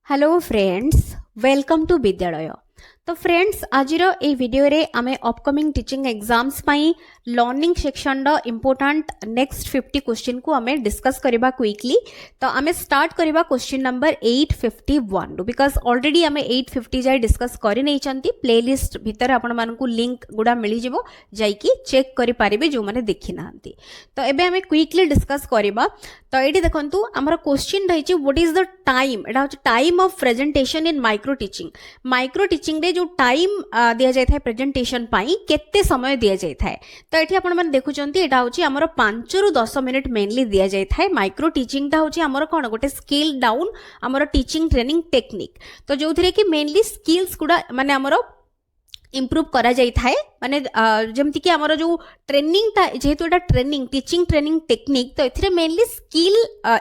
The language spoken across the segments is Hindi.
हेलो फ्रेंड्स, वेलकम टू विद्यालय। तो फ्रेंड्स आज ए वीडियो रे आमे अपकमिंग टीचिंग एग्जाम्स पाई लर्निंग सेक्शन रो इंपोर्टेंट नेक्स्ट 50 क्वेश्चन को आमे डिस्कस करबा क्विकली। तो आमे स्टार्ट करबा क्वेश्चन नंबर 851 बिकॉज ऑलरेडी आमे 850 जाय डिस्कस करि नै चंती। प्लेलिस्ट भीतर आपण मानन को लिंक गुडा मिली जिवो, जाई की चेक करि पारिबे जो माने देखि नांती। तो एबे आमे क्विकली डिस्कस करबा। तो एटी देखंतु हमर क्वेश्चन रहिछि व्हाट इज द टाइम, एटा होछि time of presentation in micro teaching. Micro teaching रे जो टाइम दिया जाय थाए प्रेजेंटेशन पाई केते समय दिया जाय थाए। तो एठी आपण माने देखुचंती एटा होछि हमर 5 रु 10 मिनिट मेनली दिया जाय थाए। माइक्रो टीचिंग ता होछि हमर कोन गोटे स्किल डाउन हमर टीचिंग ट्रेनिंग टेक्निक। तो जोथिरे कि मेनली स्किल्स गुडा माने हमर इम्प्रूव करा जाय थाए। माने जेमति कि हमर जो ट्रेनिंग ता जेहेतु एटा ट्रेनिंग टीचिंग ट्रेनिंग टेक्निक, तो एथिरे मेनली स्किल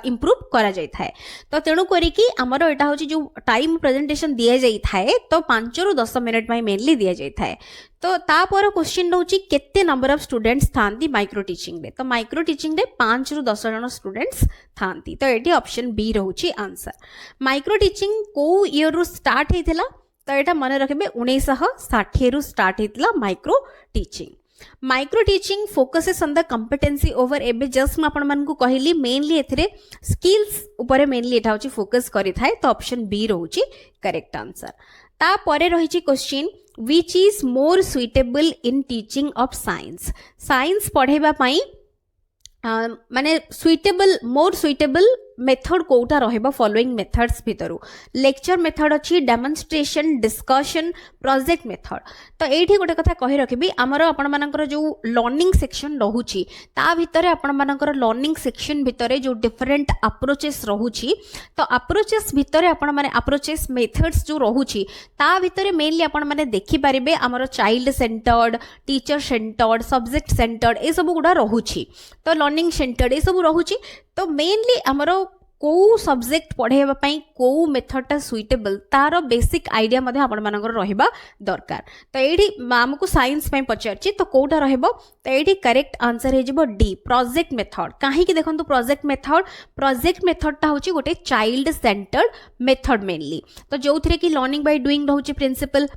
इम्प्रूव करा जाय थाए। तो तेणु करी कि हमर एटा होछि जो टाइम प्रेजेंटेशन दिया जाय थाए तो 5 रु 10 मिनिट में मेनली दिया जाय थाए। तो तापर क्वेश्चन रहउछि केते नंबर ऑफ स्टूडेंट्स थांती माइक्रो टीचिंग रे। तो माइक्रो टीचिंग रे 5 रु 10 जन स्टूडेंट्स थांती। तो एटी ऑप्शन बी रहउछि आंसर। माइक्रो टीचिंग को ईयर रु स्टार्ट हेतिला, तो यहाँ मन रखिए 1960 रु स्टार्ट होता micro teaching. Micro teaching focuses on the competency over एबे जस्ट मैं आपण मानकु कहली मेनली एथिरे स्किल्स ऊपर मेनली एटा होची फोकस करि थाए। तो ऑप्शन बी रहउची करेक्ट आंसर। ता परे रहिची question which is more suitable in teaching of science. Science पढ़ेबा पई माने सुइटेबल मोर सुइटेबल मेथड कोटा रहबा फॉलोइंग मेथड्स भितरु। लेक्चर मेथड अछि, डेमोन्स्ट्रेशन, डिस्कशन, प्रोजेक्ट मेथड। तो एठी गोटे कथा कहि रखिबी हमर आपण मानकर जो लर्निंग सेक्शन रहउची ता भितरे आपण मानकर लर्निंग सेक्शन भितरे जो डिफरेंट अप्रोचेस रहउची, तो अप्रोचेस भितरे आपण माने अप्रोचेस मेथड्स जो रहउची ता भितरे मेनली आपण माने देखि परिबे हमर child centred, teacher centred, subject centred ए सब गुडा रहउची। तो लर्निंग सेंटर्ड ए सब रहउची। तो मेनली हमरो को सब्जेक्ट पढ़ेबा पई को मेथडटा सुइटेबल तार बेसिक आइडिया मध्ये आपण मानकर रहबा दरकार। तो एठी हमकु साइंस पई पचारची तो कोटा रहबो। तो एठी करेक्ट आंसर हे जिवो डी प्रोजेक्ट मेथड। काहे कि देखंतु प्रोजेक्ट मेथडटा होची गोटे चाइल्ड सेंटर्ड मेथड मेनली। तो जोथिरे कि लर्निंग बाय डूइंग रहउची प्रिंसिपल,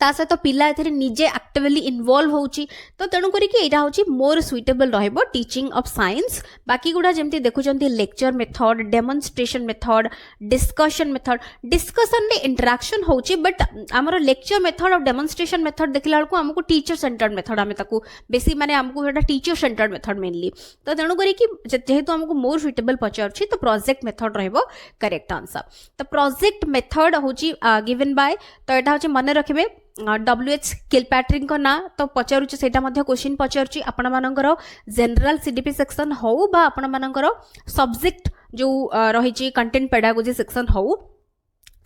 ता सहित पिला एथिरे निजे एक्टिवली इन्वॉल्व होउची। तो तेणु करी कि एटा होची मोर सुइटेबल रहबो टीचिंग ऑफ साइंस। बाकी गुडा जेमति देखुचंती lecture method, demonstration method, discussion method. Discussion रे इंटरेक्शन होउची, बट हमर लेक्चर मेथड और डेमोन्स्ट्रेशन मेथड देखला बेलको हमकु टीचर सेंटर्ड मेथड आमे ताकू बेसी माने हमकु एटा टीचर सेंटर्ड मेथड मेनली। तो तेणु करी कि जेहेतु हमकु मोर सुइटेबल पचारछि तो प्रोजेक्ट मेथड रहबो करेक्ट आंसर। तो प्रोजेक्ट मेथड होची गिवन बाय, तो एटा होची माने रखिबे WH किलपैट्रिक को ना। तो पचारुची सेटा मध्ये क्वेश्चन पचारुची आपण मानकर जनरल सीडीपी सेक्शन हो बा आपण मानकर सब्जेक्ट जो रहिची कंटेंट पेडागोजी सेक्शन हो,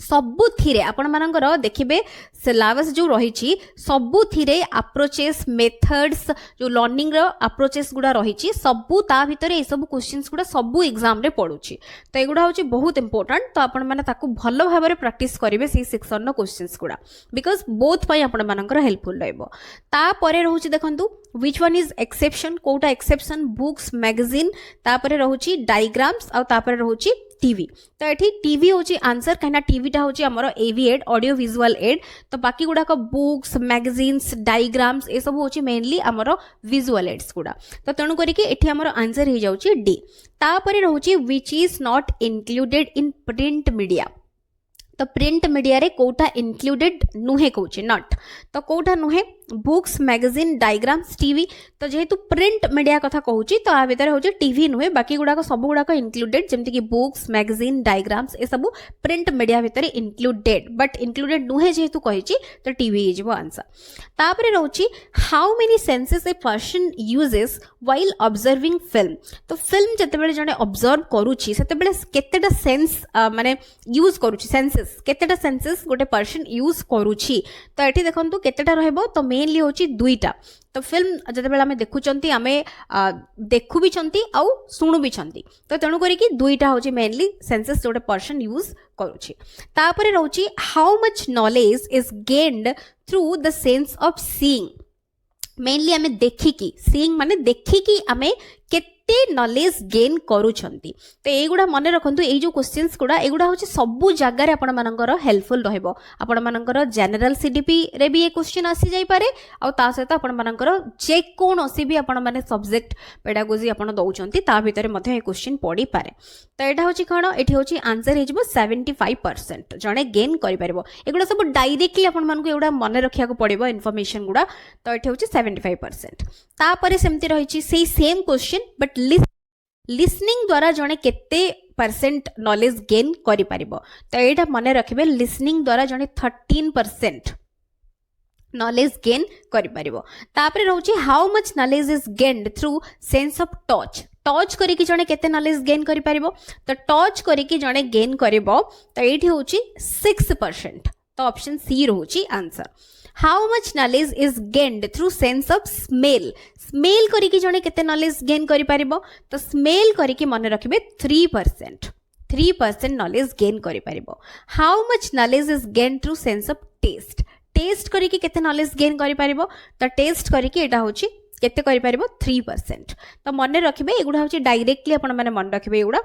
सबुथिरे आपण मानकर देखिबे सिलेबस जो रहिची सबुथिरे अप्रोचेस मेथड्स जो लर्निंग रो अप्रोचेस गुडा रहिची सबु ता भितरे ए सब क्वेश्चंस गुडा सबु एग्जाम रे पडुची। तो एगुडा होची बहुत इंपोर्टेंट। तो आपण माने ताकू भलो भाबरे प्रैक्टिस करिवे सी सेक्शन नो क्वेश्चंस गुडा बिकॉज़ बोथ पई आपण मानकर हेल्पफुल रहबो। ता परे रहउची देखंतु व्हिच वन इज एक्सेप्शन, कोटा एक्सेप्शन बुक्स मैगजीन, ता परे रहउची डायग्राम्स और ता परे रहउची टीवी। तो एठी टीवी होची आंसर, कहना टीवी टा होची हमरो एवी एड ऑडियो विजुअल एड। तो बाकी गुडा को बुक्स मैगजीन्स डायग्राम्स ए सब होची मेनली हमरो विजुअल एड्स गुडा। तो तेणु करी कि एठी हमरो आंसर हे जाउची डी। ता परे रहउची which is not included in print media. तो प्रिंट मीडिया रे कोटा इंक्लूडेड नुहे कहूची नॉट। तो कोटा नुहे बुक्स मैगजीन डायग्राम्स टीवी। तो जेहेतु प्रिंट मीडिया कथा कहूची तो आ भीतर होची टीवी नुहे, बाकी गुडा सब गुडा इंक्लूडेड जेमति कि बुक्स मैगजीन डायग्राम्स ए सब प्रिंट मीडिया भीतर इंक्लूडेड, बट इंक्लूडेड नुहे जेहेतु कहिची तो टीवी हे जिवो आंसर। तापरे रहउची how many senses a person uses while observing film. तो फिल्म जतेबेले जने ऑब्जर्व करूची सेतेबेले केतेटा सेंस माने यूज करूची, सेंसेस केतेटा सेंसेस गोटे पर्सन यूज करूची। तो एठी देखंतु केतेटा रहबो, तो मेनली होची दुईटा। तो फिल्म जतेबेले आमे देखुचंती आमे देखु भी चंती आउ सुनु भी चंती। तो तेणु करी कि दुईटा होची मेनली सेंसेस जोटे पर्सन यूज करूची। तापरे रहउची how much knowledge is gained through the sense of seeing. Mainly आमे देखिकी, सीइंग माने देखिकी आमे नॉलेज गेन करूछंती तो एगुडा मन रखंतु ए जो क्वेश्चंस गुडा एगुडा होची सबु जगह रे आपण मानकर हेल्पफुल रहइबो आपण मानकर जनरल सीडीपी रे भी ए क्वेश्चन आसी जाई पारे आ ता सहित आपण मानकर जे कोन ओसी भी आपण माने सब्जेक्ट पेडागोजी आपण दउचंती ता भितरे मध्ये ए क्वेश्चन पड़ी पारे तो एटा होची कोन एठी होची आंसर हेजिबो 75% जणे गेन करि पारिबो एगुडा सब डायरेक्टली आपण मानको एगुडा मन रखिया को पड़िबो इन्फॉर्मेशन गुडा तो एठी होची 75% ता परे सेमति रहिची सेही सेम क्वेश्चन बट लिसनिंग द्वारा जणे केते परसेंट नॉलेज गेन करि पारिबो तो एटा मने रखिबे लिसनिंग द्वारा जणे 13% नॉलेज गेन करि पारिबो तापरे रहउची how much knowledge is gained through sense of touch touch करिकि जणे केते नॉलेज गेन करि पारिबो तो टच करिकि जणे गेन करिबो तो एठी होची 6% तो ऑप्शन सी रहउची answer how much knowledge is gained through sense of smell smell करिकि जणे केते नॉलेज गेन करि पारिबो तो स्मेल करिकि मने रखिबे 3% नॉलेज गेन करि पारिबो how much knowledge is gained through sense of taste taste करिकि केते नॉलेज गेन करि पारिबो तो टेस्ट करिकि एटा होची केते करि पारिबो 3% तो मने रखिबे एगुडा होची डायरेक्टली आपण माने मन रखिबे एगुडा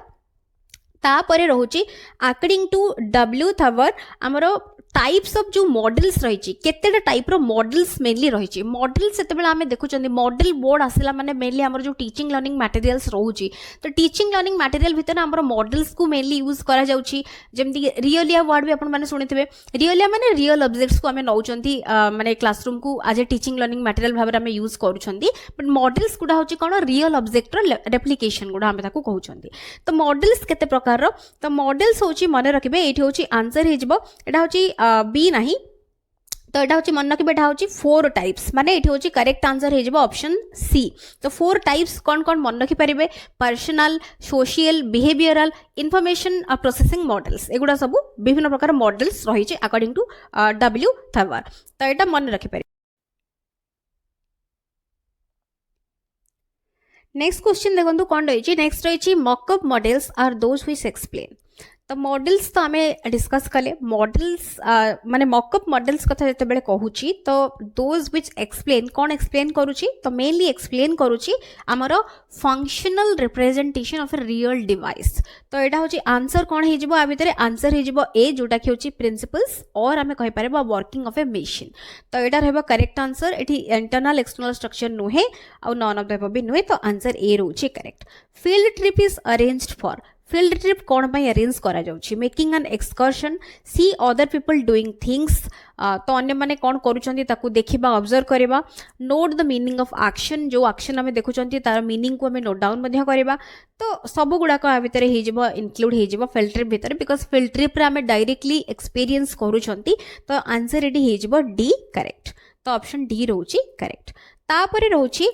तापरे रहउची अकॉर्डिंग टू डब्ल्यू थवर हमरो टाइप्स ऑफ जो मॉडल्स रही केतेटा टाइप रो मॉडल्स मेनली रही मॉडल सेते बेला हमें देखुचंदी मॉडल बोर्ड आसिला माने मेनली हमर जो टीचिंग लर्निंग मटेरियल्स रहउची तो टीचिंग लर्निंग मटेरियल भितर हमर मॉडल्स को मेनली यूज करा जाउची जेमति रियलिया वर्ड भी आपण माने सुनिथिबे रियलिया माने रियल ऑब्जेक्ट्स को हमें नउचंती माने क्लासरूम को आज ए टीचिंग लर्निंग मटेरियल भाबरे हमें यूज करूचंदी बट मॉडल्स गुडा होची कोन रियल ऑब्जेक्ट रो रेप्लिकेशन गुडा हमें ताको कहउचंदी तो मॉडल्स केते प्रकार रो तो मॉडल्स होची माने रखिबे एठी होची आंसर हेजबो एटा होची बी नहीं तो एटा होची मन रखिबे एटा होची 4 टाइप्स माने एठी होची करेक्ट आंसर हेजबो ऑप्शन सी तो 4 टाइप्स कोन कोन मन रखि परिबे personal social behavioural information processing models एगुडा सब विभिन्न प्रकार मॉडल्स रही छि अकॉर्डिंग टू डब्ल्यू थवर तो एटा मन रखि परिबे नेक्स्ट क्वेश्चन देखो कौन रही नेक्स्ट रही mockup models are those which explain तो मॉडल्स तो आम डिस्कस कले मॉडल्स माने मॉकअप मॉडल्स कथा जते बेले कहूची तो दोज व्हिच एक्सप्लेन कौन एक्सप्लेन करूची तो मेनली एक्सप्लेन करूची हमरो functional representation of a real device तो एटा होची आंसर कौन हे जिवो आ भितरे आंसर हे जिवो ए जोटा कि होची प्रिंसिपल्स और आमे कहि पारेबा वर्किंग ऑफ ए मशीन तो एटा रहबा करेक्ट आंसर एठी इंटरनल एक्सटर्नल स्ट्रक्चर नुहे और नॉन ऑफ द अबव भी नुहे तो आंसर ए रहउची correct field trip is arranged for field trip कौन पाई अरेंज करा जाउछि making an excursion see other people doing things तो अन्य माने कौन करूछंती ताकू देखिबा ऑब्जर्व करबा note the meaning of action जो एक्शन हमें देखुछंती तार मीनिंग को हमें नोट डाउन मध्य करबा तो सब गुडा को भितर हे जिवो इंक्लूड हे जिवो फील्ड ट्रिप भितर बिकॉज फील्ड ट्रिप रे हमें डायरेक्टली एक्सपीरियंस करूछंती तो आंसर एडी हे जिवो डी करेक्ट तो ऑप्शन डी रहउछि करेक्ट तापरे रहउछि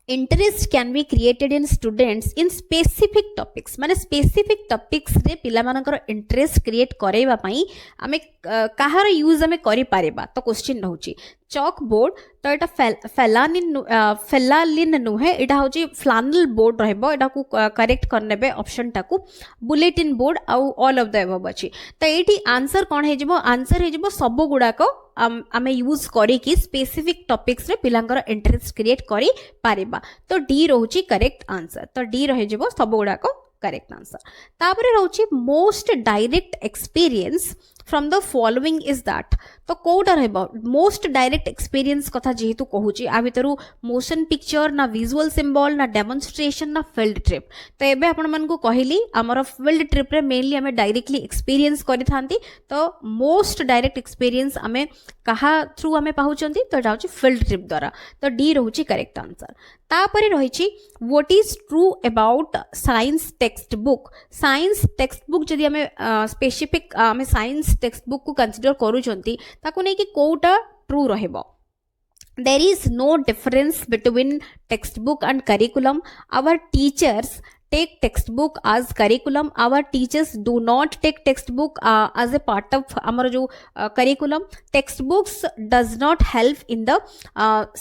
interest can be created in students in specific topics माने स्पेसिफिक टॉपिक्स रे पिला मानकर इंटरेस्ट क्रिएट करैबा पई आमे कहार यूज आमे करि पारेबा तो क्वेश्चन रहउछि चॉक बोर्ड तो एटा फेलालिन नुहे एटा होची फ्लानल बोर्ड रहबो एटा को करेक्ट करनेबे ऑप्शन टाकू बुलेटिन बोर्ड आउ ऑल ऑफ द अबव अछि तो एठी आंसर कोन हे जिवो आंसर हे जिवो सब गुडा को आमे यूज करी कि स्पेसिफिक टॉपिक्स रे पिलांकर इंटरेस्ट क्रिएट करी पारेबा तो डी रहउची करेक्ट आंसर तो डी रहे जिवो सब गुडा को करेक्ट आंसर तापरे रहउची most direct experience from the following is that तो कोटा रहबो मोस्ट डायरेक्ट एक्सपीरियंस कथा जेहेतु कहूची आ भितरु मोशन पिक्चर ना विजुअल सिंबल ना डेमोन्स्ट्रेशन ना फील्ड ट्रिप तो एबे आपण मन को कहली हमर फील्ड ट्रिप रे मेनली हमें डायरेक्टली एक्सपीरियंस करि थांती तो मोस्ट डायरेक्ट एक्सपीरियंस हमें कहा थ्रू हमें पाहुचंती तो एटा होची फील्ड ट्रिप द्वारा तो डी रहउची करेक्ट आंसर तापरे रहिची what is true about science text book जदि हमें स्पेसिफिक हमें साइंस टेक्स्ट बुक को कंसीडर करूचंती ताको नै कि कोटा ट्रू रहबो there is no difference between textbook and curriculum our teachers take textbook as curriculum our teachers do not take textbook as a part of our jo curriculum textbooks does not help in the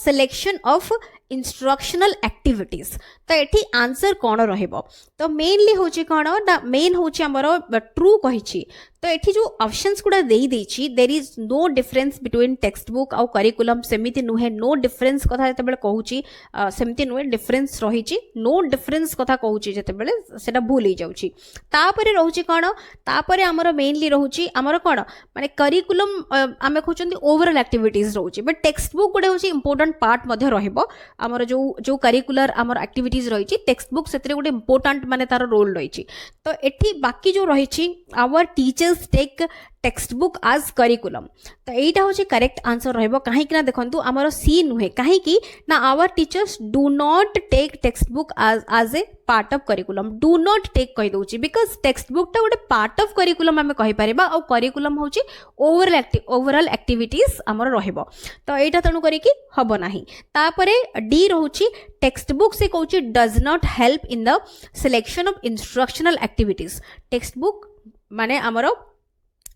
selection of instructional activities तो एठी आंसर कौन रहिबो तो मेनली होची कौन ना मेन होची हमरो ट्रू कहिची तो एठी जो ऑप्शंस गुडा देई देछि there is no difference between text book आउ करिकुलम सेमिति नुहे नो डिफरेंस कथा जते बेले कहूची सेमिति नुहे डिफरेंस रहिची नो डिफरेंस कथा कहूची जते बेले सेटा भूल ही जाउची तापरे रहूची कौन तापरे हमरो मेनली रहूची हमरो कौन माने करिकुलम आमे कहउचंदी ओवरऑल एक्टिविटीज रहूची बट टेक्स्ट बुक गुडे होची इंपोर्टेंट पार्ट मध्ये रहिबो हमरो जो जो करिकुलर हमरो एक्टिविटीज रहिची टेक्स्ट बुक सेतरे गुडे इंपोर्टेंट माने तार रोल रहिची तो एठी बाकी जो रहिची our teachers take text book as curriculum तो एटा होची करेक्ट आंसर रहइबो काहे कि ना देखंतु हमरो सी नुहे काहे कि ना our teachers do not take text book as a part of curriculum do not take कहि दोची बिकॉज़ टेक्स्ट बुक टा गोटे पार्ट ऑफ करिकुलम हमें कहि परिबा और करिकुलम होची ओवरऑल एक्टिविटीज हमरो रहइबो तो एटा तनु करी कि हबो नाही तापरे डी रहूची टेक्स्ट बुक से कहूची does not help in the selection of instructional activities text book माने हमरो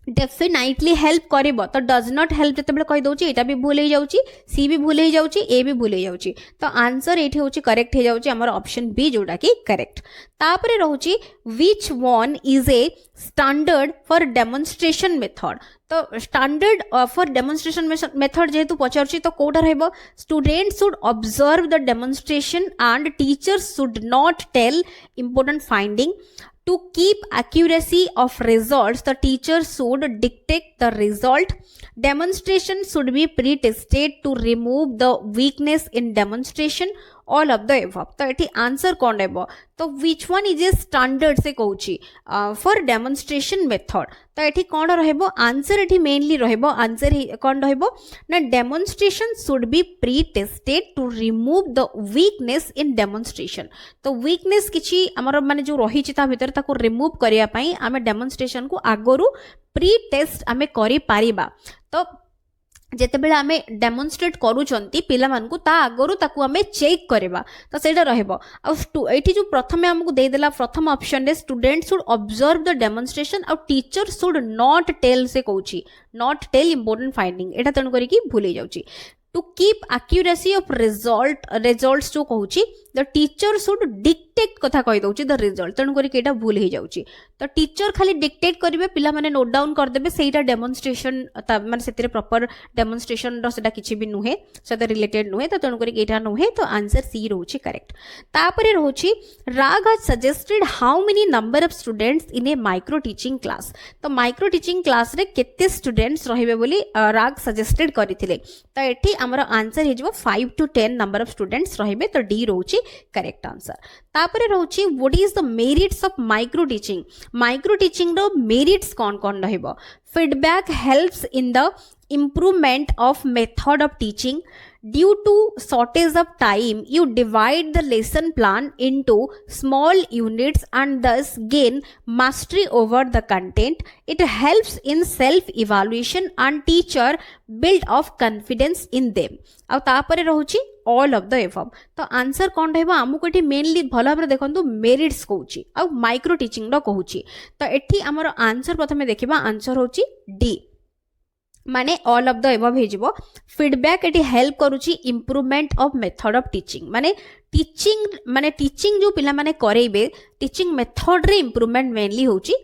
डेफिनेटली हेल्प करिबो तो डज नॉट हेल्प जते बेले कहि दोची एटा भी भूल ही जाउची सी भी भूल ही जाउची ए भी भूल ही जाउची तो आंसर एठी होची करेक्ट हे जाउची हमर ऑप्शन बी जोडा की करेक्ट तापरे रहूची which one is a standard for demonstration method तो स्टैंडर्ड फॉर डेमोन्स्ट्रेशन मेथड जेहेतु पचारची तो कोटा रहइबो students should observe the demonstration and teachers should not tell important finding To keep accuracy of results, the teacher should dictate the result. Demonstration should be pre-tested to remove the weakness in demonstration. All of the above. तो एठी आंसर कौन रहबो तो which one is a standard से कहूची for demonstration method तो एठी कौन रहबो आंसर एठी मेनली रहबो आंसर कौन रहबो ना demonstration should be pre-tested to remove the weakness in demonstration तो weakness किछि हमर माने जो रही छि ता भीतर ताको रिमूव करिया पई आमे डेमोन्स्ट्रेशन को आगरु प्री टेस्ट आमे करि पारिबा तो जेते बेले आमे डेमोन्स्ट्रेट करूचंती पिला मानकु ता आगरु ताकू आमे चेक करबा तो सेटा रहबो आ एठी जो प्रथमे हमकु दे देला प्रथम ऑप्शन रे student should observe the demonstration और टीचर शुड नॉट टेल से कहूची नॉट टेल इंपोर्टेंट फाइंडिंग एटा तण करी कि भूली जाउची to keep accuracy of results जो कहूची द टीचर शुड डिक्टेट कथा कहि दउची द रिजल्ट तण करी केटा भूल हे जाउची तो टीचर खाली डिक्टेट करिवे पिला माने नोट डाउन कर देबे सेटा डेमोन्स्ट्रेशन माने सेतिरे प्रॉपर डेमोन्स्ट्रेशन रो सेटा किछि भी नुहे सेटा रिलेटेड नुहे तो तण करी केटा नुहे तो आंसर सी रहूची करेक्ट तापरे रहूची राग has suggested how many number of students in A micro teaching class तो माइक्रो टीचिंग क्लास रे केते स्टूडेंट्स रहिबे बोली राग सजेस्टेड करिथिले तो एठी हमर आंसर हे जबो 5 to 10 नंबर ऑफ स्टूडेंट्स रहिबे तो डी रहूची करेक्ट आंसर तापरे रहूची what is the merits of micro teaching रो मेरिट्स कौन कौन रहइबो feedback helps in the improvement of method of teaching due to shortage of time you divide the lesson plan into small units and thus gain mastery over the content it helps in self evaluation and teacher build of confidence in them आ तापरे रहूची ऑल ऑफ द एबव तो आंसर कौन रहइबो हमकु एठी मेनली भलो भाबरे देखंतु मेरिट्स कहूची आ माइक्रो टीचिंग रो कहूची तो एठी हमर आंसर प्रथमे देखिबा आंसर होची डी माने ऑल ऑफ द एबव हेजिबो फीडबैक एटी हेल्प करूची improvement of method of teaching माने टीचिंग जो पिला माने करेबे टीचिंग मेथड रे इंप्रूवमेंट मेनली होची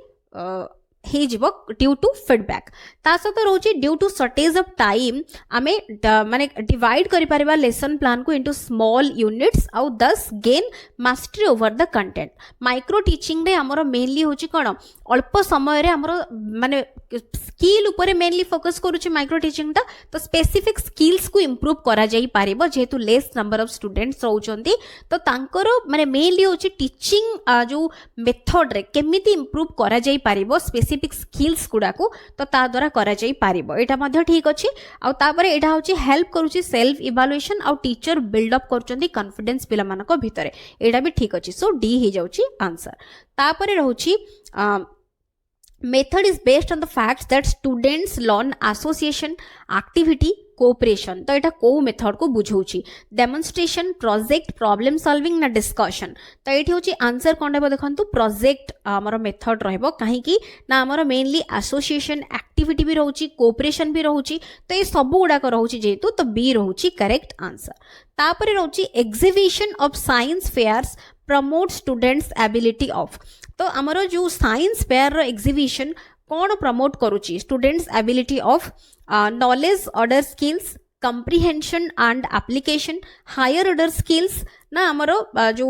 हे जीवो ड्यू टू फीडबैक ता सहित रोची due to shortage of time आमे माने डिवाइड करि परिबा लेसन प्लान को इनटू स्मॉल यूनिट्स आउ thus gain mastery over the content micro teaching रे हमरो मेनली होची कोन अल्प समय रे हमरो माने स्किल ऊपर मेनली फोकस करूची माइक्रो टीचिंग ता तो स्पेसिफिक स्किल्स को इंप्रूव करा जाई पारिबो जेतु लेस नंबर ऑफ स्टूडेंट्स रहउचंती तो तांकरो माने मेनली होची टीचिंग जो मेथड रे केमिति इंप्रूव करा जाई पारिबो स्पेसिफिक स्किल्स गुडा को तो ता द्वारा करा जाई पारिबो एटा मध्ये ठीक अछि आ तापरे एटा होची हेल्प करूची सेल्फ इवैल्यूएशन आ टीचर बिल्ड अप करचंती कॉन्फिडेंस पिला मानको भितरे एटा भी ठीक अछि सो डी हे जाउची आंसर तापरे रहउची method is based on the facts that students learn association activity cooperation तो एटा को मेथड को बुझौची डेमोन्स्ट्रेशन प्रोजेक्ट प्रॉब्लम सॉल्विंग ना डिस्कशन तो एठी होची आंसर कोन रहबो देखंतु प्रोजेक्ट हमर मेथड रहबो काहे कि ना हमर मेनली एसोसिएशन एक्टिविटी भी रहउची कोऑपरेशन भी रहउची तो ए सब गुडा को रहउची जेतु तो बी रहउची करेक्ट आंसर तापर रोची exhibition of science fairs promote students ability of. तो आमर जो साइंस फेयर एग्जीबिशन कौन प्रमोट करुची students ability of knowledge order skills comprehension and application higher order skills ना आमर जो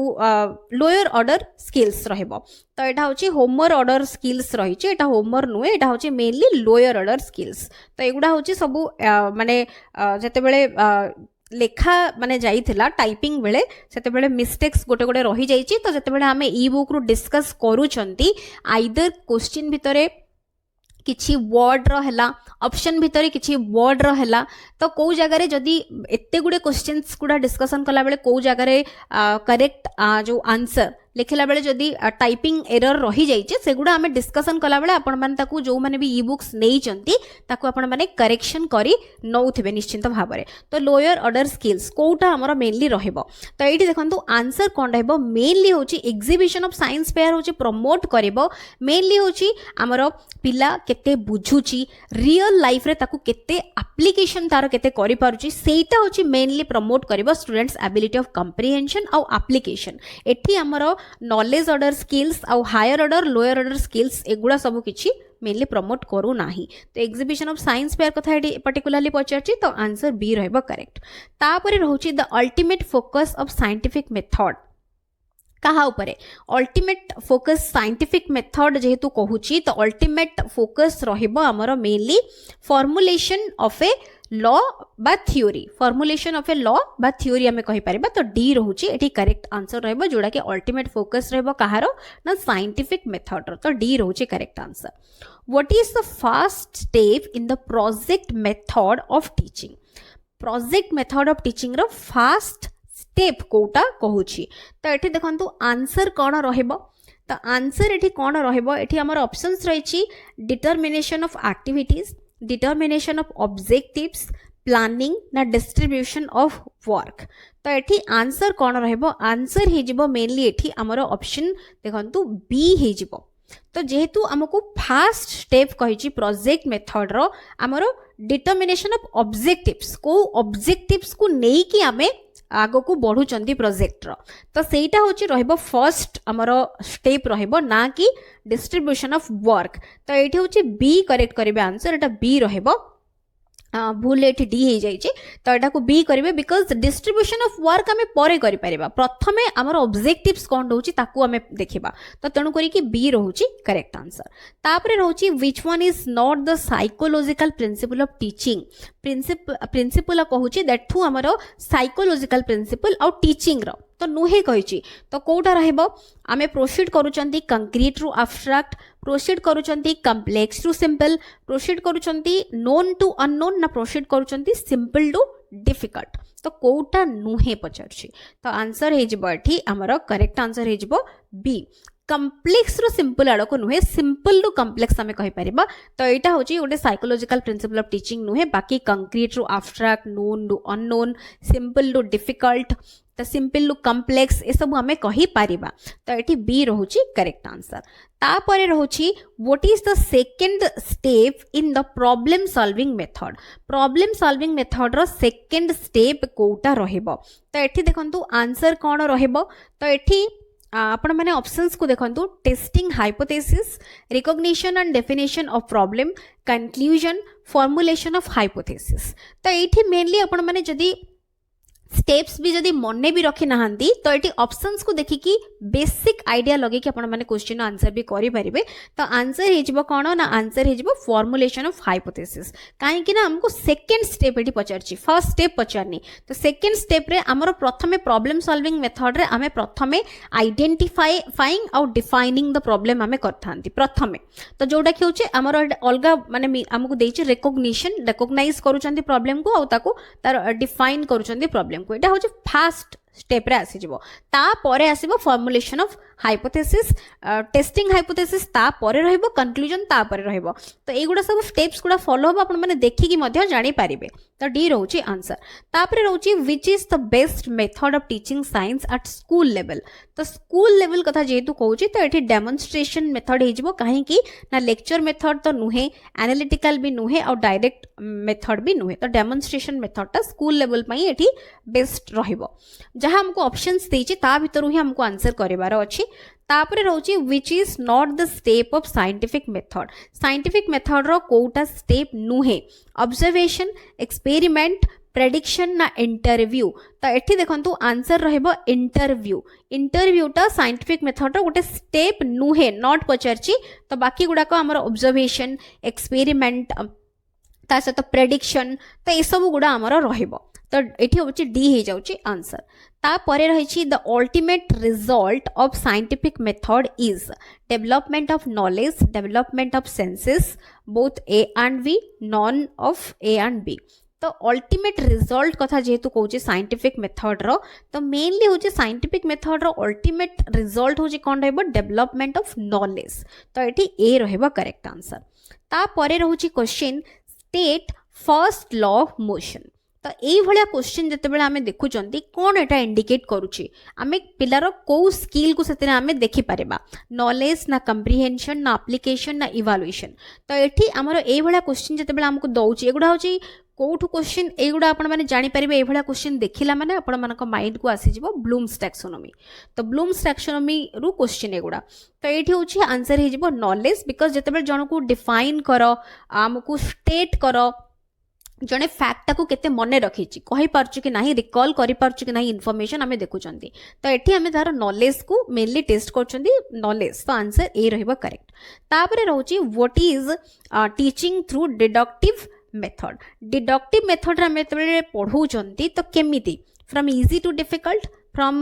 लोअर ऑर्डर स्किल्स रहबो। तो एटा होची होमर ऑर्डर स्किल्स रहिची एटा होमर नुहे एटा होची मेनली लोअर ऑर्डर स्किल्स। तो एगुडा होची सबु माने जते बेले लेखा माने जाइथिला टाइपिंग बेले सेते बेले मिस्टेक्स गोटे गोटे रही जाइची। तो जते बेले हमें ई बुक रु डिस्कस करूचंती आइदर क्वेश्चन भितरे किछि वर्ड रो हैला ऑप्शन भितरे किछि वर्ड रो हैला तो को जगह रे जदी एत्ते गुडे क्वेश्चंस गुडा डिस्कशन कला बेले को जगह रे करेक्ट जो आंसर लिखला बेले जदी टाइपिंग एरर रही जाइछे सेगुडा हमें डिस्कशन कला बेले आपण माने ताकू जो माने भी ई बुक्स नेई चंती ताकू आपण माने करेक्शन करी नौथिबे निश्चित भाबरे। तो लोअर ऑर्डर स्किल्स कोटा हमर मेनली रहबो। तो एठी देखंतु आंसर कोन रहबो मेनली होची एग्जीबिशन ऑफ साइंस फेयर होची प्रमोट करबो मेनली होची हमर पिला केते बुझुची रियल लाइफ रे ताकू केते एप्लीकेशन तार केते करि पारुची सेटा होची मेनली प्रमोट करबो स्टूडेंट्स एबिलिटी ऑफ कंप्रिहेंशन और एप्लीकेशन। एठी हमर नॉलेज ऑर्डर स्किल्स आउ higher order lower order skills एगुड़ा सब किछि मेनली प्रमोट करू नाही। तो एग्जीबिशन ऑफ साइंस फेयर कथा एटी पर्टिकुलरली पचारछि तो आंसर बी रहबो करेक्ट। तापरे रहउछि the ultimate focus of scientific method कहा उपरे अल्टीमेट फोकस साइंटिफिक मेथड जेहेतु कहूछि तो अल्टीमेट फोकस रहबो हमर mainly formulation of a law बा theory formulation of a law बा थ्योरी हमें कहि परिबा। तो डी रहउछि एठी करेक्ट आंसर रहबो जोडा के अल्टीमेट फोकस रहबो कहारो ना साइंटिफिक मेथड रो। तो डी रहउछि correct answer. What is the first step in the project method of teaching project method of teaching रो फर्स्ट स्टेप कोटा कहूछि। तो एठी देखंतु आंसर कोन रहबो तो आंसर एठी कोन रहबो एठी हमर ऑप्शंस रहिछि determination of activities determination of objectives planning ना डिस्ट्रीब्यूशन ऑफ वर्क। तो एठी आंसर कोन रहबो आंसर हे जिवो मेनली एठी हमर ऑप्शन देखंतु बी हे जिवो। तो जेहेतु हमको फास्ट स्टेप कहिछि प्रोजेक्ट मेथड रो हमर डिटरमिनेशन ऑफ ऑब्जेक्टिव्स को नेई कि हमें आगो को बढ़ु चंदी प्रोजेक्ट रो। तो सेटा होची रहबो फर्स्ट हमरो स्टेप रहबो ना कि डिस्ट्रीब्यूशन ऑफ वर्क। तो एठी होची बी करेक्ट करिवे आंसर एटा बी रहबो भूल एठी डी हे जाइछे। तो एटा को बी करिवे बिकॉज डिस्ट्रीब्यूशन ऑफ वर्क हमें परे करि परिबा प्रथमे हमर ऑब्जेक्टिव्स कोन रहउची ताकू हमें देखिबा। तो तणु करी कि बी रहउची करेक्ट आंसर। तापरे रहउची which one is not the psychological principle of teaching principle कहूची दैट हमर साइकोलॉजिकल प्रिंसिपल और टीचिंग रो तो नुहे कहिची। तो कोटा रहबो आमे प्रोसीड करूचंती कंक्रीट रु एब्स्ट्रैक्ट प्रोसीड करूचंती कॉम्प्लेक्स टू सिंपल प्रोसीड करूचंती नोन टू अननोन ना प्रोसीड करूचंती सिंपल टू डिफिकल्ट। तो कोटा नुहे पचारछि। तो आंसर हे जिवो एठी हमर करेक्ट आंसर हे जिवो बी कॉम्प्लेक्स रो सिंपल आड़ को नुहे सिंपल टू कॉम्प्लेक्स आमे कहि परिबा। तो एटा होची गोटे साइकोलॉजिकल प्रिंसिपल ऑफ टीचिंग नुहे बाकी कंक्रीट रु abstract known to unknown simple to difficult तो सिंपल टू कॉम्प्लेक्स ए सब हमें कहि परिबा। तो एठी बी रहउची करेक्ट आंसर। तापरे रहउची what is the second step in the problem solving method रो सेकंड स्टेप कोटा रहइबो। तो एठी देखंतु आंसर कोन रहइबो। तो एठी आपण माने ऑप्शंस को देखंतु testing hypothesis recognition and definition of problem conclusion formulation of hypothesis. तो एठी मेनली आपण माने जदी स्टेप्स भी जदी मने भी रखी नहांती तो एटी ऑप्शंस को देखि कि बेसिक आइडिया लगे कि आपण माने क्वेश्चन आंसर भी करि परिबे। तो आंसर हे जिवो कोन ना आंसर हे जिवो फॉर्मुलेशन ऑफ हाइपोथेसिस काहे कि ना हमको सेकंड स्टेप एटी पचारची फर्स्ट स्टेप पचारनी। तो सेकंड स्टेप रे हमर प्रथमे प्रॉब्लम सॉल्विंग मेथड रे हमें प्रथमे आइडेंटिफाइंग और डिफाइनिंग द प्रॉब्लम हमें करथांती प्रथमे। तो जोडा कि होचे हमर अलगा माने हमको देछि रिकॉग्निशन रिकॉग्नाइज करूचंती प्रॉब्लम को और ताको तार डिफाइन करूचंती प्रॉब्लम को। एटा होचे फास्ट स्टेप रे आसीजिवो तापरे आसीबो formulation of hypothesis testing hypothesis तापरे रहइबो कंक्लूजन तापरे रहइबो तो एगुडा सब स्टेप्स गुडा फॉलो हो आपण माने देखि कि मध्य जानि पारिबे तो डी रहउची आंसर तापरे रहउची which is the best method of teaching science at school level तो स्कूल लेवल कथा जेतु कहउची तो एठी डेमोन्स्ट्रेशन मेथड हेजिबो काहे कि ना लेक्चर मेथड तो नुहे एनालिटिकल भी नुहे और डायरेक्ट मेथड भी नुहे तो डेमोन्स्ट्रेशन मेथड टा स्कूल लेवल पई एठी बेस्ट रहइबो जहां हमको ऑप्शंस देछि ता भितरु ही हमको आंसर करिवार अछि तापरे रहउची which is not the step of scientific method रो कोटा स्टेप नुहे ऑब्जर्वेशन एक्सपेरिमेंट प्रेडिक्शन ना इंटरव्यू तो एठी देखंतु आंसर रहइबो इंटरव्यू टा साइंटिफिक मेथड रो गोटे स्टेप नुहे नॉट पचरची तो बाकी गुडा को हमर ऑब्जर्वेशन एक्सपेरिमेंट ता सहित प्रेडिक्शन तो ए सब गुडा हमर रहइबो तो एठी होची डी हे जाउची आंसर तापरे रहिछि the ultimate result of scientific method is development of knowledge development of senses both A and B none of A and B तो अल्टीमेट रिजल्ट कथा जेतु कहउची साइंटिफिक मेथड रो तो मेनली होची साइंटिफिक मेथड रो अल्टीमेट रिजल्ट होची कोन रहबो डेवलपमेंट ऑफ नॉलेज तो एठी ए रहबो करेक्ट आंसर तापरे रहउची question state first law of motion तो यही भाया क्वेश्चन जिते आम देखुं कौन एटा इंडिकेट करुच्ची आम पिलार कौ स्किल को से आम देखिपर नॉलेज ना कंप्रिहेंशन ना एप्लिकेशन ना इवालुएशन तो ये आमर यही भाया क्वेश्चन जिते आमको दौर एगुड़ा हूँ कौटू क्वेश्चन एगुड़ा आपने जापर ये क्वेश्चन देखला मैंने आपण माइंड को आसीज ब्लूम्स टैक्सोनॉमी तो ब्लूम्स टैक्सोनॉमी रु क्वेश्चन एगुड़ा तो ये हूँ आंसर हो नॉलेज बिकज जिते जन को डिफाइन कर आमको स्टेट कर जड़े फैक्ट को केते मने रखी कही पार्छु कि नहीं रिकॉल करि पार्छु कि नहीं इनफॉरमेशन आमे देखुचंती तो एठी आमे तार नॉलेज को मेनली टेस्ट करचंती नॉलेज तो आंसर ए रहइबो करेक्ट तापरे रहउची what is teaching through deductive method रे आमे तबे पढौचंती तो केमिति from easy to difficult from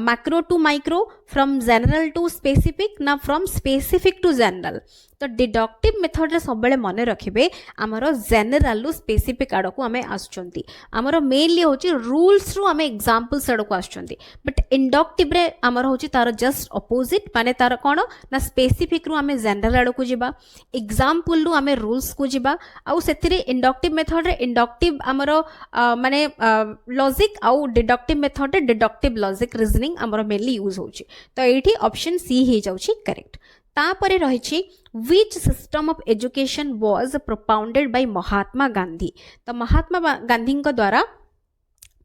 macro to micro from general to specific ना फ्रॉम स्पेसिफिक टू जनरल तो डिडक्टिव मेथड रे सब बेले मने रखिबे हमर जनरल रु स्पेसिफिक आड़ को आमे आसुचंती हमर मेनली होची रूल्स रु आमे एग्जांपल्स आड़ को आसुचंती बट इंडक्टिव रे हमर होची तार जस्ट ऑपोजिट माने तार कोन ना स्पेसिफिक रु आमे जनरल आड़ को जिबा एग्जांपल रु आमे रूल्स को जिबा आ सेतिरे इंडक्टिव मेथड रे इंडक्टिव हमर माने लॉजिक आ डिडक्टिव मेथड रे डिडक्टिव लॉजिक रीजनिंग हमर मेनली यूज होची तो एठी ऑप्शन सी हे जाउची करेक्ट तापरे रहिछि which system of education was propounded by Mahatma Gandhi तो महात्मा गांधी द्वारा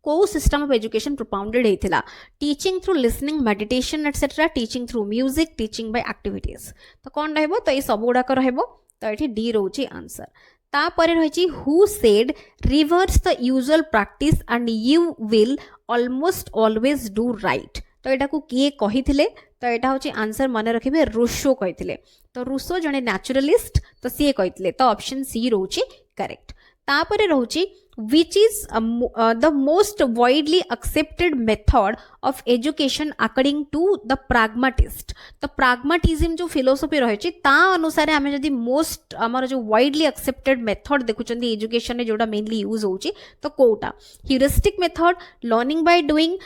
को सिस्टम ऑफ एजुकेशन प्रोपाउंडेड हेतिला teaching through listening meditation etcetera teaching through music teaching by activities तो कौन रहबो तो ये सब गुड़ाक रहबो तो ये डी रोची आंसर तापरे रहिछि who said reverse the usual practice and you will almost always do right तो यहाँ को किए कही तो यहाँ हूँ आंसर मन रखिए रूसो कही तो रूसो जड़े नेचुरलिस्ट तो सी कही तो ऑप्शन सी रोचे करेक्ट तापरे रोचे which is the most widely accepted method of education according to the pragmatist तो pragmatism जो philosophy रही ता अनुसार आम जदि most आमर जो widely accepted method देखुचंदी एजुकेशन रे जोटा मेनली यूज होची तो Kota heuristic method learning by doing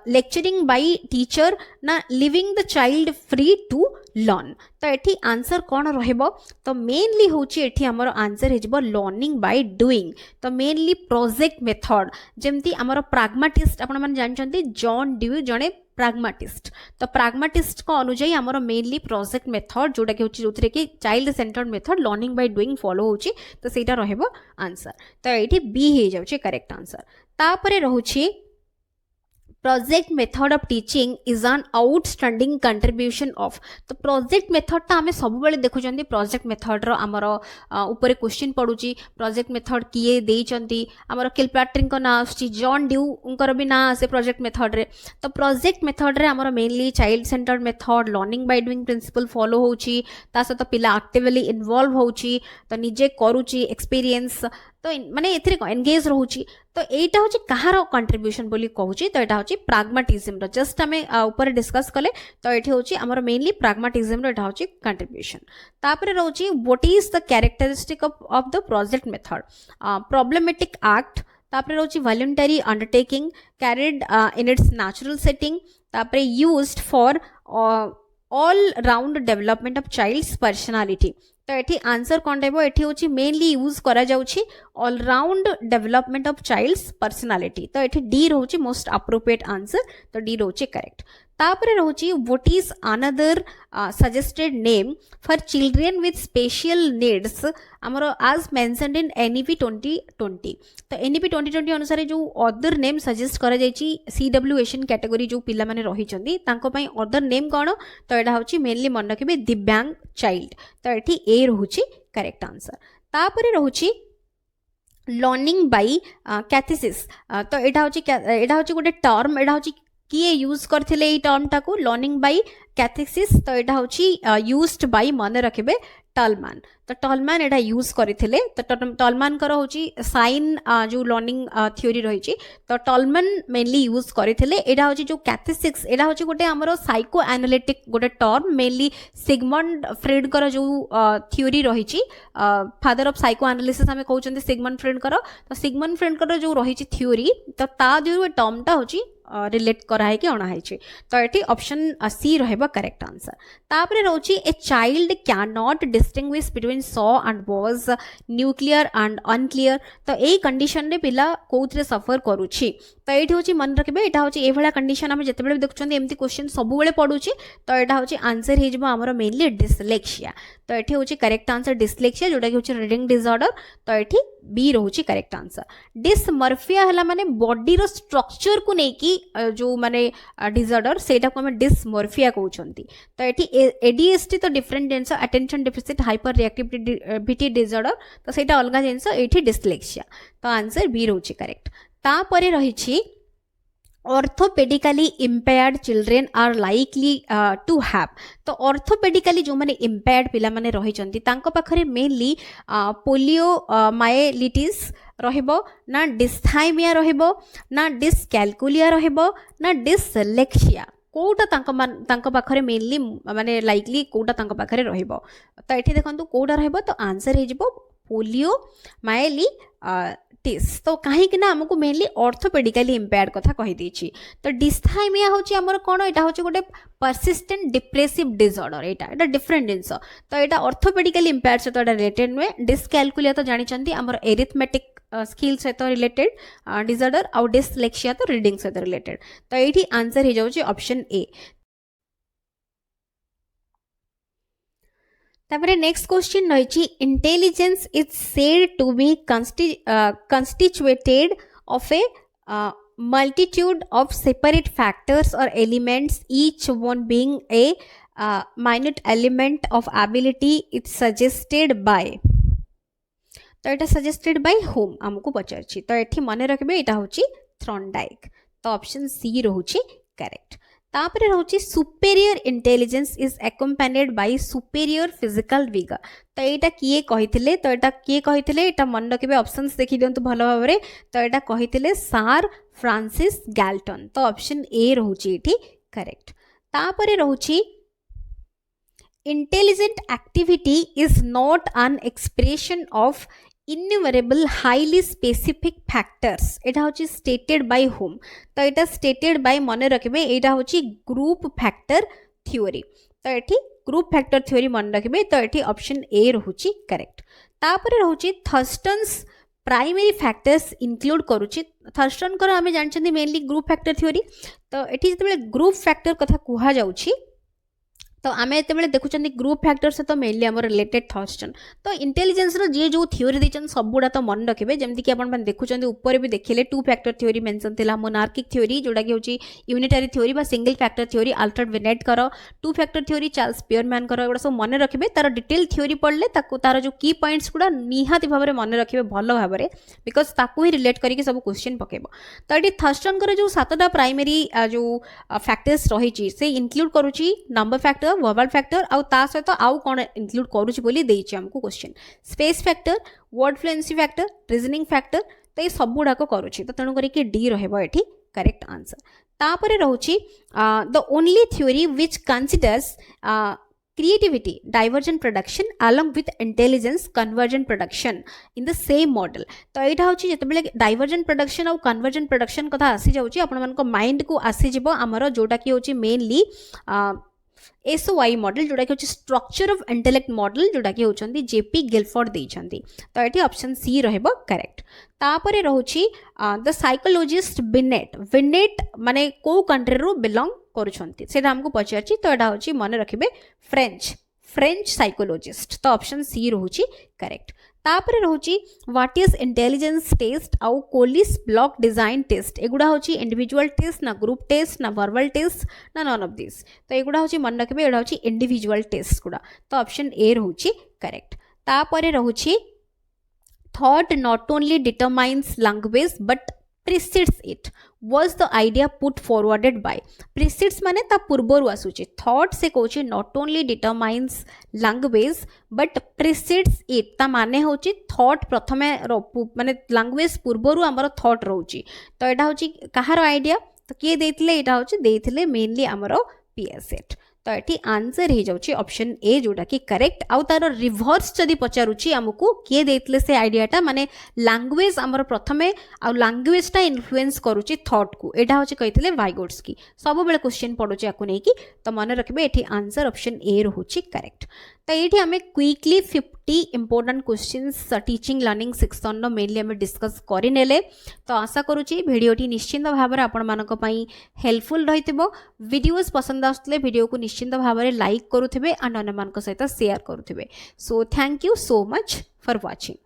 lecturing by teacher ना leaving the child free to learn तो एठी आंसर कौन रहबो तो मेनली होची एठी हमर आंसर हेजबो लर्निंग बाय डूइंग तो मेनली प्रोजेक्ट मेथड जेमती हमर प्राग्माटिस्ट आपण माने जानचंती जॉन ड्यू जणे प्राग्माटिस्ट तो प्राग्माटिस्ट को अनुଯାयୀ हमर मेनली प्रोजेक्ट मेथड जोटा कि होची जोथरे कि child centred method learning by doing follow होची तो सेटा रहबो आंसर तो एठी बी हे जाउची करेक्ट आंसर तापरे रहउची project method of teaching is an outstanding contribution of तो प्रोजेक्ट मेथड ता आमे सब बेले देखुचंती प्रोजेक्ट मेथड रो हमर ऊपर क्वेश्चन पडुची प्रोजेक्ट मेथड किए देइचंती हमर किलपैट्रिक को ना आछि जॉन ड्यू उनकर भी ना आसे प्रोजेक्ट मेथड रे तो प्रोजेक्ट मेथड रे हमर mainly child centred method learning by doing principle follow होची ता सहित पिला एक्टिवली इन्वॉल्व होची तो निजे करूची एक्सपीरियंस तो माने एथरे एंगेज रहउची तो एटा होची कहार कंट्रीब्यूशन बोली कहउची तो एटा होची प्राग्माटिज्म रो जस्ट हमें ऊपर डिस्कस कले तो एठी होची हमर मेनली प्राग्माटिज्म रो एटा होची कंट्रीब्यूशन तापरे रहउची what is the characteristic of the project method problematic act तापर रोची voluntary undertaking carried in its natural setting तापर used for all round development of child's personality तो ये आंसर कौन रहा ये हूँ मेनली यूज करा जाउछि all round development of child's personality तो ये डी रोची मोस्ट अप्रोप्रिएट आंसर तो डी रोची करेक्ट तापर रोची what is another suggested name for children with special needs आमर आज मेंशनड इन एनईपी 2020 तो एनईपी 2020 अनुसार जो अदर नेम सजेस्ट करा जायछि सीडब्ल्यूएशन कैटेगरी जो पिला माने रहिचंदी तांको पई अदर नेम कोन तो एटा होछि मेनली मन रखिबे दिव्यांग चाइल्ड तो एठी ए रहुछि करेक्ट आंसर तापर रहुछि लर्निंग बाय कैथेसिस तो एटा होछि गोटे टर्म एटा होछि किए यूज करथिले ए टर्म टाको लर्निंग बाय कैथेसिस तो एटा होछि यूज्ड बाय मन रखिबे टलमान तो टलमान एटा यूज करथिले तो टलमान कर होछि साइन जो लर्निंग थ्योरी रहिछि तो टलमान मेनली यूज करथिले एटा होछि जो कैथेसिक्स एटा होछि गोटे हमरो साइको एनालिटिक गोटे टर्म मेनली सिगमंड फ्रेड कर जो थ्योरी रहिछि फादर ऑफ साइको एनालिसिस हमें कहउछन्ते सिगमंड फ्रेड कर तो सिगमंड फ्रेड कर जो रहिछि थ्योरी तो ता जो टर्म टा होछि रिलेट कराई कि अणा है तो ये ऑप्शन सी रहेगा करेक्ट आंसर तापर रोची a child can not distinguish between saw and was nuclear and unclear तो यही कंडीशन रे पिला कोथरे सफर करूची तो ये होची मन रखिबे एटा होची ए भला कंडीशन हम जते बेले देखछन एमती क्वेश्चन सब बेले पडुची तो एटा होची आंसर हे जबो हमरो मेनली डिसलेक्सिया तो ये होची करेक्ट आंसर डिसलेक्सिया जोटा कि होची रीडिंग डिसऑर्डर तो ये बी रोची करेक्ट आंसर डिसमॉर्फिया हला माने बॉडी रो स्ट्रक्चर को नै कि जो माने डिसऑर्डर सेटा को हम डिसमॉर्फिया कहउछंती तो ये एडीएसटी तो डिफरेंट जिंस attention deficit hyper reactivity disorder तो सेटा अलगा जिंस एठी डिसलेक्सिया तो आंसर बी रोची करेक्ट तापरे रहिछि orthopedically impaired children are likely to have तो ऑर्थोपेडिकली जो माने इम्पेयर्ड पिला माने रहिचंती तांको पाखरे मेनली पोलियो मायलिटिस रहिबो ना डिस्थाइमिया रहिबो ना डिसकैलकुलिया रहिबो ना डिसलेक्सिया कोटा तांको पाखरे मेनली माने लाइकली कोटा तांको पाखरे रहिबो तो एठी देखंतु कोटा रहिबो तो आंसर हे जिवो पोलियो मायली तो कहीं आमको मेनली ऑर्थोपेडिकली इम्पेयर्ड कथा कही देछि तो डिस्थाइमिया होची हमर कोन एटा होची गोटे परसिस्टेंट डिप्रेसिव डिसऑर्डर एटा डिफरेंट जिंस तो एटा ऑर्थोपेडिकली इम्पेयर्ड से तो एटा रिलेटेड नुए डिसकैलकुलिया तो जानि चंती हमर एरिथमेटिक स्किल से तो रिलेटेड डिसऑर्डर आउ डिसलेक्सिया तो रीडिंग से तो रिलेटेड तो एठी आंसर हे जाउची ऑप्शन ए तापरे नेक्स्ट क्वेश्चन रही intelligence is said to be constituted of a multitude of separate factors or elements each one being a minute element of ability it's suggested by तो এটা सजेस्टेड बाय होम हमको पचारछि तो एठी मने रखबे एटा होछि थ्रॉन्डाइक तो ऑप्शन सी रहउछि करेक्ट तापरे रहउछि superior intelligence is accompanied by superior physical vigour तो एटा किए कहिथिले तो एटा किए कहिथिले एटा मन रखबे ऑप्शंस देखि दियंतु भलो भाबरे तो एटा कहिथिले सर फ्रांसिस गैल्टन तो ऑप्शन ए रहउछि एठी करेक्ट तापरे रहउछि intelligent activity is not an expression of innumerable highly specific factors एटा होची stated by whom तो एटा stated by मने रखबे एटा होची group factor theory तो एठी group factor theory मन रखबे तो एठी ऑप्शन ए रहउची करेक्ट तापर रहउची थर्स्टन्स प्राइमरी फैक्टर्स इंक्लूड करूची थर्स्टन कर हमें जानछंदी मेनली ग्रुप फैक्टर थ्योरी तो एठी जते ग्रुप फैक्टर कथा कुहा जाउची तो आम ये देखुं ग्रुप फैक्टर से तो मेनली आम रिलेटेड थर्स्टन तो इंटेलिजेंस जी जो थ्योरी देते सबुड़ा तो मन रखिए जमीन कि आप देखुं ऊपर भी देखिले टू फैक्टर थ्योरी मेंशन थिला मोनार्किक थ्योरी जोटा कि होची यूनिटरी थ्योरी बा सिंगल फैक्टर थ्योरी अल्फ्रेड विनेट कर टू फैक्टर थ्योरी चार्ल्स पियरमैन कर एगुड़ा सब मन रखिए तार डिटेल थ्योरी पढ़ले तार जो की पॉइंट्स गुड़ा निहाती भाव में मन रखिए भल भाव में बिकज ताकू ही रिलेट करके सब क्वेश्चन पकेब तो ये थर्स्टन कर जो सातटा प्राइमरी जो फैक्टर्स रही से इंक्लूड करुच्ची नंबर फैक्टर वर्बल फैक्टर आउ ता सहित आउ कौन इंक्लूड करुच्ची बोली देइछि हमको question space factor word fluency factor reasoning factor तो ये सब गुड़ाक करुच्ची तो तेणु करके डी रहबो एठी करेक्ट आंसर तापरे रहउची the only theory which considers creativity divergent production along with intelligence convergent production in the same model तो एटा होची जेतेबेले divergent production और convergent production कथा आसी जाउची आपण मन को माइंड को आसी जिवो हमरो जोटा की होची मेनली SOI मॉडल जोटा की होची स्ट्रक्चर ऑफ इंटेलेक्ट मॉडल जोटा की होचंदी जेपी गिलफोर्ड देइछंती तो एटी ऑप्शन सी रहबो करेक्ट तापरे रहउची द साइकोलॉजिस्ट विनेट माने को कंट्री रो बिलोंग करूछंती सेटा हमको पचारची तो एटा होची माने रखिबे फ्रेंच साइकोलॉजिस्ट तो ऑप्शन सी रहउची करेक्ट तापरे रहउची व्हाट इज इंटेलिजेंस टेस्ट आउ कोलिस ब्लॉक डिजाइन टेस्ट एगुडा होची इंडिविजुअल टेस्ट ना ग्रुप टेस्ट ना वर्बल टेस्ट ना नन ऑफ दिस तो एगुडा होची मन रखिबे एडा होची इंडिविजुअल टेस्ट गुडा तो ऑप्शन ए रहउची करेक्ट तापरे रहउची thought not only determines language but precedes it was the idea put forwarded by precedes माने ता पूर्वरु आसुची thought से Kochi not only determines language but precedes it ता माने होची thought प्रथमे माने language पूर्वरु हमर thought रहउची तो एटा होची कहार आइडिया तो किए देथिले एटा होची देथिले मेनली हमर पीएसएट तो ये आंसर हो जाउची ऑप्शन ए जोटा कि करेक्ट आउ तार रिवर्स जदि पचारुची हमकु किए देथिले से आइडियाटा माने लैंग्वेज हमर प्रथमे आ लैंग्वेजटा इन्फ्लुएंस करूची थॉट को एटा होची कहिथिले वाइगोट्स्की सब बेले क्वेश्चन पडुची आकु नै कि तो मन रखबे एठी आंसर ऑप्शन ए रहउची करेक्ट तो ये हमें quickly 50 important questions teaching learning section नो मेनली हमें डिस्कस करिनेले तो आशा करूची भिडियोटी निश्चिंत भाव आपण मानक पई हेल्पफुल रहितबो वीडियोस पसंद आस्तले वीडियो को निश्चिंत भाव लाइक करूथिबे एंड अन्य मानक सहित शेयर करूथिबे so thank you so much for watching.